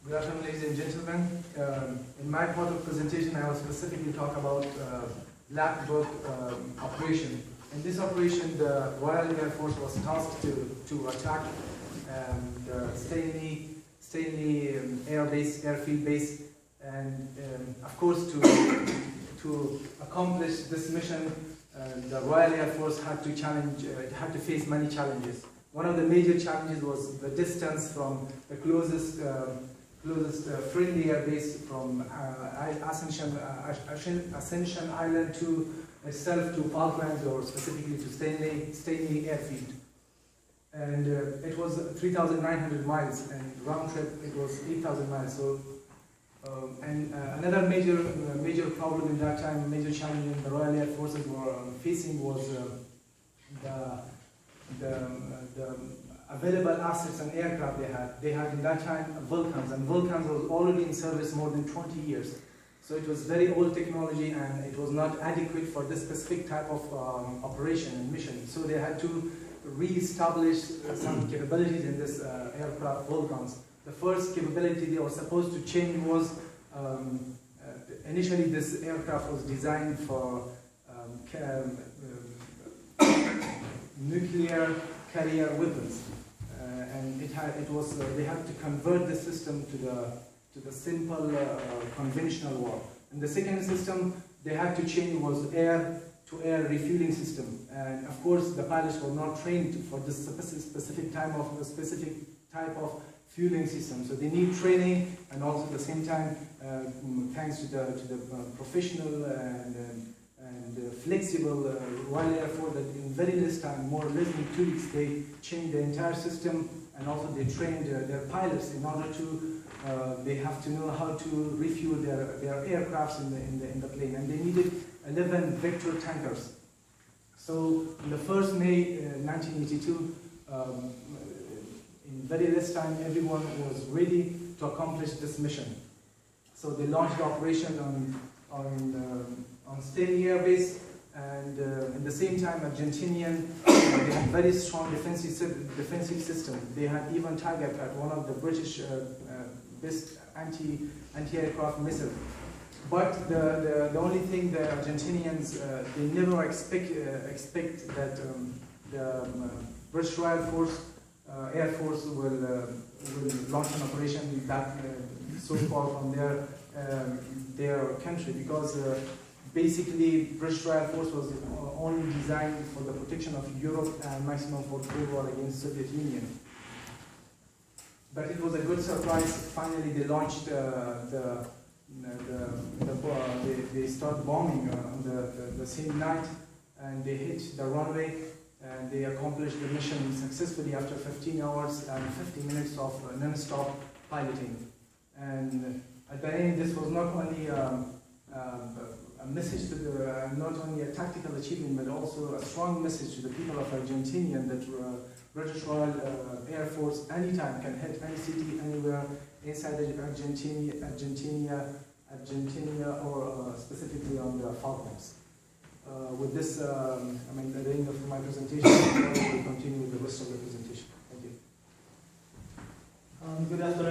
Good afternoon, ladies and gentlemen. In my part of presentation, I will specifically talk about lapdog operation. In this operation, the Royal Air Force was tasked to attack Stanley airfield base, and of course to accomplish this mission, the Royal Air Force had to face many challenges. One of the major challenges was the distance from the closest friendly air base from Ascension Island to itself to Falklands, or specifically to Stanley airfield. And it was 3,900 miles, and round trip it was 8,000 miles. So, another major problem in that time, major challenge the Royal Air Forces were facing was the available assets and aircraft they had. They had in that time Vulcans, and Vulcans was already in service more than 20 years. So it was very old technology, and it was not adequate for this specific type of operation and mission. So they had to re-establish some capabilities in this aircraft Vulcans. The first capability they were supposed to change was, initially this aircraft was designed for nuclear carrier weapons, and they had to convert the system to the simple conventional war. And the second system they had to change was air-to-air refueling system. And of course, the pilots were not trained for this specific type of fueling system. So they need training, and also at the same time, thanks to the professional and flexible Royal Air Force, that in very less time, more or less than 2 weeks, they changed the entire system, and also they trained their pilots in order to, they have to know how to refuel their aircrafts in the plane, and they needed 11 Vector tankers. So in the 1st May 1982, in very less time, everyone was ready to accomplish this mission. So they launched the operation on Stanley Air Base, and at the same time, Argentinian, they had very strong defensive system. They had even targeted at one of the British best anti-aircraft missile. But the only thing the Argentinians, they never expect that the British Royal Air Force will launch an operation back so far from their country, because basically British Royal Force was only designed for the protection of Europe and maximum for Cold War against Soviet Union. But it was a good surprise. Finally, they launched they start bombing on the same night, and they hit the runway, and they accomplished the mission successfully after 15 hours and 50 minutes of non-stop piloting. And at the end, this was not only a message to not only a tactical achievement, but also a strong message to the people of Argentina that British Royal Air Force anytime can hit any city, anywhere inside Argentina, or specifically on the Falklands. With this, I'm at the end of my presentation. I will continue with the rest of the presentation. Thank you. Good afternoon.